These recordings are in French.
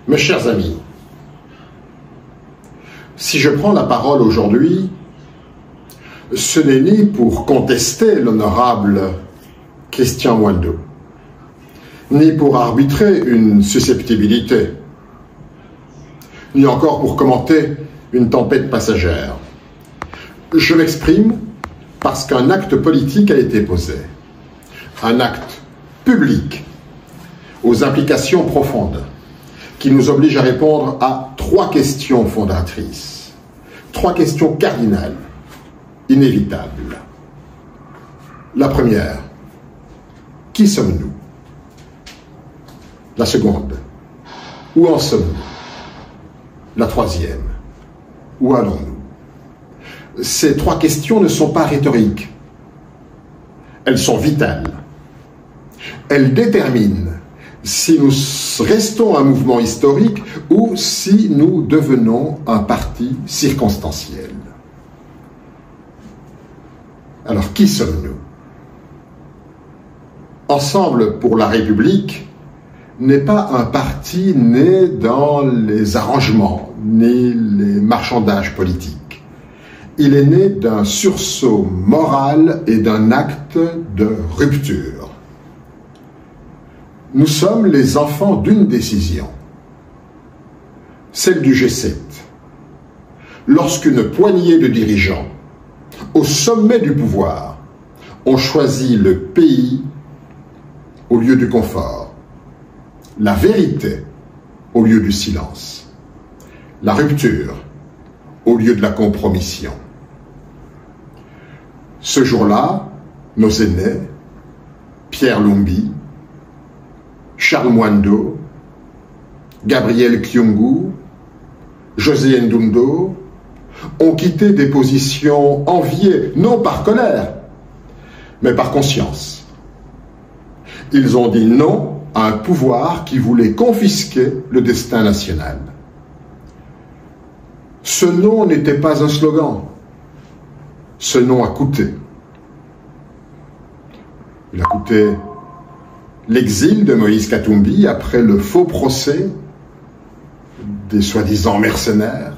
Mes chers amis, si je prends la parole aujourd'hui, ce n'est ni pour contester l'honorable Christian Mwando, ni pour arbitrer une susceptibilité, ni encore pour commenter une tempête passagère. Je m'exprime parce qu'un acte politique a été posé, un acte public aux implications profondes, qui nous oblige à répondre à 3 questions fondatrices, 3 questions cardinales, inévitables. La première, qui sommes-nous? La seconde, où en sommes-nous? La troisième, où allons-nous? Ces 3 questions ne sont pas rhétoriques. Elles sont vitales. Elles déterminent si nous restons un mouvement historique ou si nous devenons un parti circonstanciel. Alors, qui sommes-nous? Ensemble pour la République n'est pas un parti né dans les arrangements ni les marchandages politiques. Il est né d'un sursaut moral et d'un acte de rupture. Nous sommes les enfants d'une décision, celle du G7. Lorsqu'une poignée de dirigeants, au sommet du pouvoir, ont choisi le pays au lieu du confort, la vérité au lieu du silence, la rupture au lieu de la compromission. Ce jour-là, nos aînés, Pierre Lumbi, Charles Mwando, Gabriel Kyungu, José Ndundo ont quitté des positions enviées, non par colère, mais par conscience. Ils ont dit non à un pouvoir qui voulait confisquer le destin national. Ce non n'était pas un slogan. Ce non a coûté. Il a coûté l'exil de Moïse Katumbi après le faux procès des soi-disant mercenaires,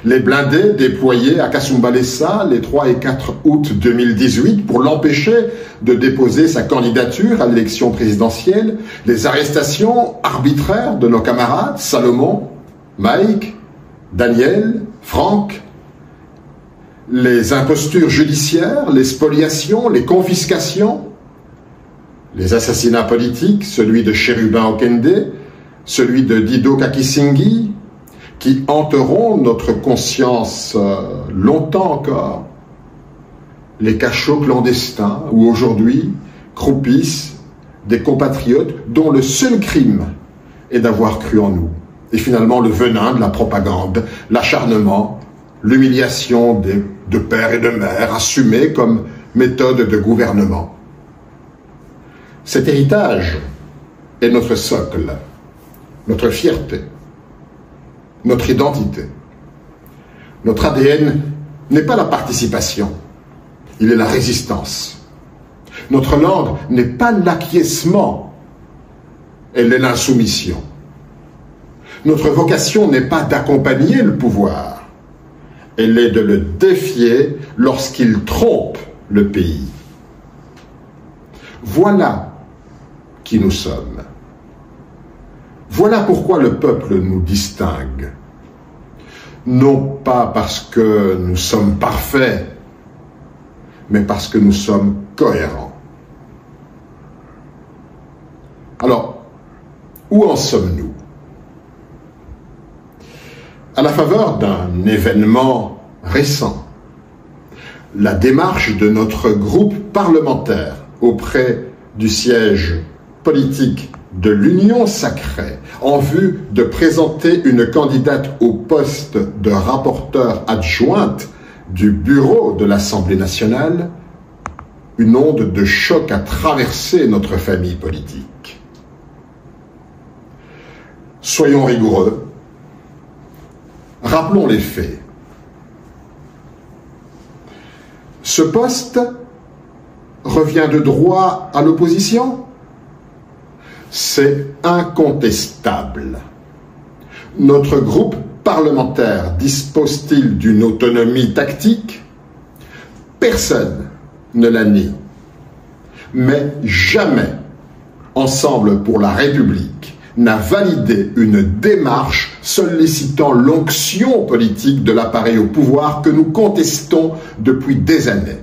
les blindés déployés à Kasumbalesa les 3 et 4 août 2018 pour l'empêcher de déposer sa candidature à l'élection présidentielle, les arrestations arbitraires de nos camarades Salomon, Mike, Daniel, Franck, les impostures judiciaires, les spoliations, les confiscations, les assassinats politiques, celui de Chérubin Okende, celui de Dido Kakisinghi, qui hanteront notre conscience longtemps encore, les cachots clandestins où aujourd'hui croupissent des compatriotes dont le seul crime est d'avoir cru en nous. Et finalement le venin de la propagande, l'acharnement, l'humiliation de pères et de mères assumés comme méthode de gouvernement. Cet héritage est notre socle, notre fierté, notre identité. Notre ADN n'est pas la participation, il est la résistance. Notre langue n'est pas l'acquiescement, elle est l'insoumission. Notre vocation n'est pas d'accompagner le pouvoir, elle est de le défier lorsqu'il trompe le pays. Voilà qui nous sommes. Voilà pourquoi le peuple nous distingue. Non pas parce que nous sommes parfaits, mais parce que nous sommes cohérents. Alors, où en sommes-nous? À la faveur d'un événement récent, la démarche de notre groupe parlementaire auprès du siège politique de l'Union sacrée en vue de présenter une candidate au poste de rapporteur adjointe du bureau de l'Assemblée nationale, une onde de choc a traversé notre famille politique. Soyons rigoureux, rappelons les faits. Ce poste revient de droit à l'opposition? C'est incontestable. Notre groupe parlementaire dispose-t-il d'une autonomie tactique? Personne ne la nie. Mais jamais Ensemble pour la République n'a validé une démarche sollicitant l'onction politique de l'appareil au pouvoir que nous contestons depuis des années.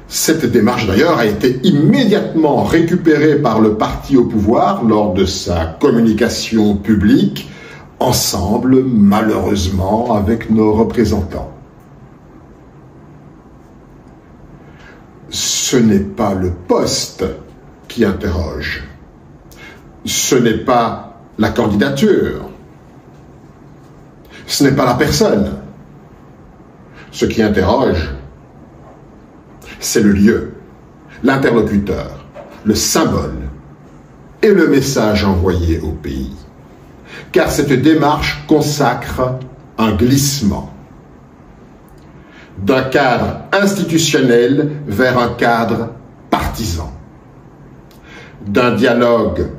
Cette démarche d'ailleurs a été immédiatement récupérée par le parti au pouvoir lors de sa communication publique, ensemble malheureusement avec nos représentants. Ce n'est pas le poste qui interroge. Ce n'est pas la candidature. Ce n'est pas la personne. Ce qui interroge, c'est le lieu, l'interlocuteur, le symbole et le message envoyé au pays. Car cette démarche consacre un glissement d'un cadre institutionnel vers un cadre partisan, d'un dialogue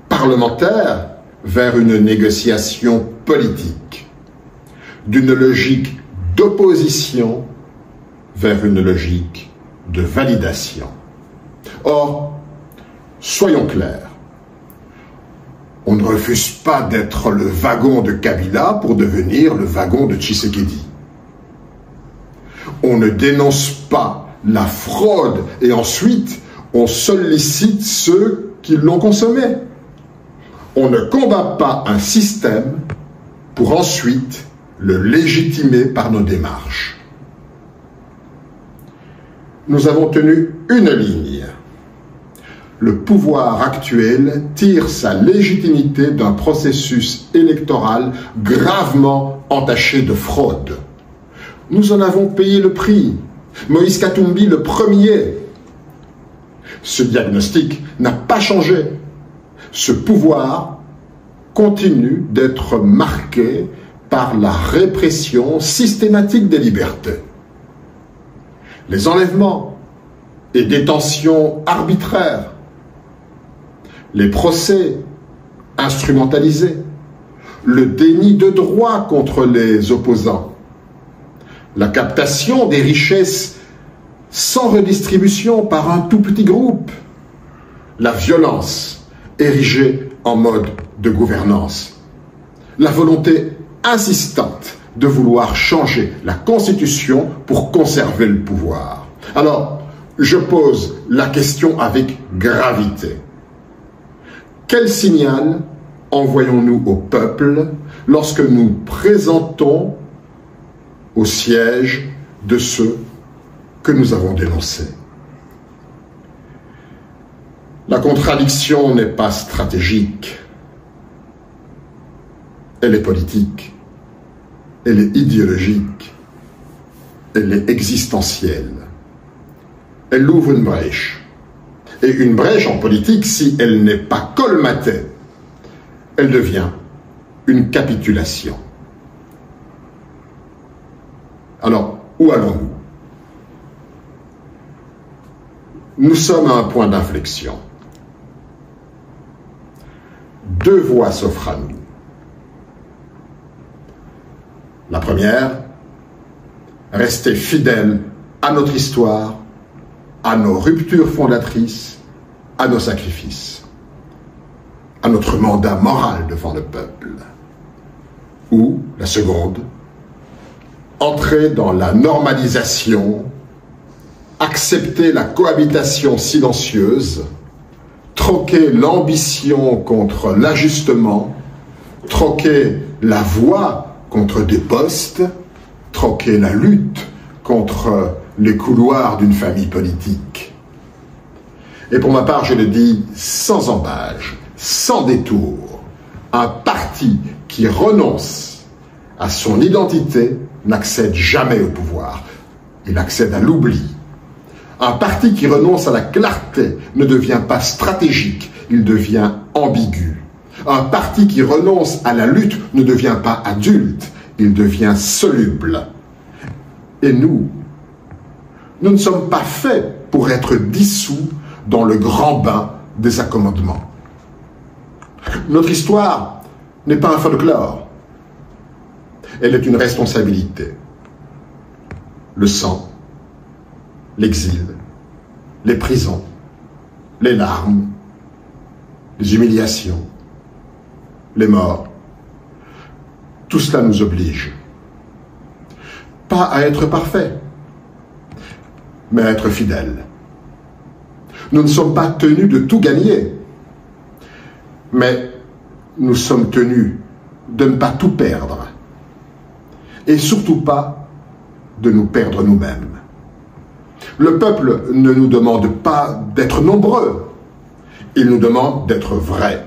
parlementaire vers une négociation politique, d'une logique d'opposition vers une logique de validation. Or, soyons clairs, on ne refuse pas d'être le wagon de Kabila pour devenir le wagon de Tshisekedi. On ne dénonce pas la fraude et ensuite on sollicite ceux qui l'ont consommé. On ne combat pas un système pour ensuite le légitimer par nos démarches. Nous avons tenu une ligne. Le pouvoir actuel tire sa légitimité d'un processus électoral gravement entaché de fraude. Nous en avons payé le prix. Moïse Katumbi le premier. Ce diagnostic n'a pas changé. Ce pouvoir continue d'être marqué par la répression systématique des libertés. Les enlèvements et détentions arbitraires, les procès instrumentalisés, le déni de droit contre les opposants, la captation des richesses sans redistribution par un tout petit groupe, la violence érigée en mode de gouvernance, la volonté insistante de vouloir changer la Constitution pour conserver le pouvoir. Alors, je pose la question avec gravité. Quel signal envoyons-nous au peuple lorsque nous présentons au siège de ceux que nous avons dénoncés? La contradiction n'est pas stratégique, elle est politique, elle est idéologique, elle est existentielle. Elle ouvre une brèche. Et une brèche en politique, si elle n'est pas colmatée, elle devient une capitulation. Alors, où allons-nous? Nous sommes à un point d'inflexion. Deux voies s'offrent à nous. La première, rester fidèle à notre histoire, à nos ruptures fondatrices, à nos sacrifices, à notre mandat moral devant le peuple. Ou, la seconde, entrer dans la normalisation, accepter la cohabitation silencieuse, troquer l'ambition contre l'ajustement, troquer la voix contre des postes, troquer la lutte contre les couloirs d'une famille politique. Et pour ma part, je le dis sans embâche, sans détour, un parti qui renonce à son identité n'accède jamais au pouvoir. Il accède à l'oubli. Un parti qui renonce à la clarté ne devient pas stratégique, il devient ambigu. Un parti qui renonce à la lutte ne devient pas adulte, il devient soluble. Et nous ne sommes pas faits pour être dissous dans le grand bain des accommodements. Notre histoire n'est pas un folklore. Elle est une responsabilité. Le sang, l'exil, les prisons, les larmes, les humiliations, les morts, tout cela nous oblige. Pas à être parfait, mais à être fidèle. Nous ne sommes pas tenus de tout gagner, mais nous sommes tenus de ne pas tout perdre, et surtout pas de nous perdre nous-mêmes. Le peuple ne nous demande pas d'être nombreux, il nous demande d'être vrais.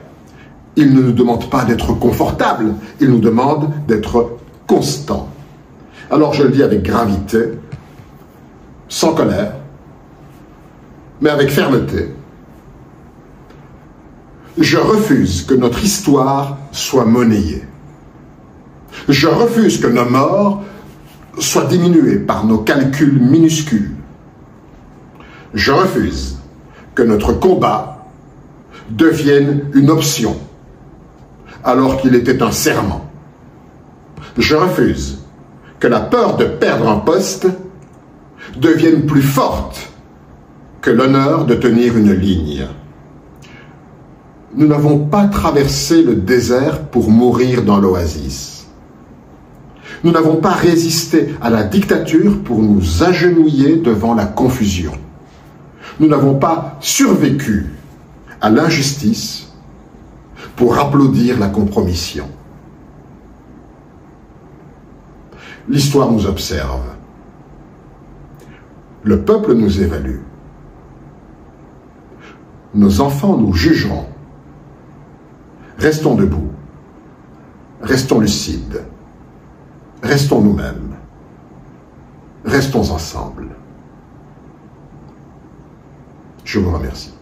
Il ne nous demande pas d'être confortable, il nous demande d'être constant. Alors je le dis avec gravité, sans colère, mais avec fermeté. Je refuse que notre histoire soit monnayée. Je refuse que nos morts soient diminués par nos calculs minuscules. Je refuse que notre combat devienne une option, alors qu'il était un serment. Je refuse que la peur de perdre un poste devienne plus forte que l'honneur de tenir une ligne. Nous n'avons pas traversé le désert pour mourir dans l'oasis. Nous n'avons pas résisté à la dictature pour nous agenouiller devant la confusion. Nous n'avons pas survécu à l'injustice pour applaudir la compromission. L'histoire nous observe. Le peuple nous évalue. Nos enfants nous jugeront. Restons debout. Restons lucides. Restons nous-mêmes. Restons ensemble. Je vous remercie.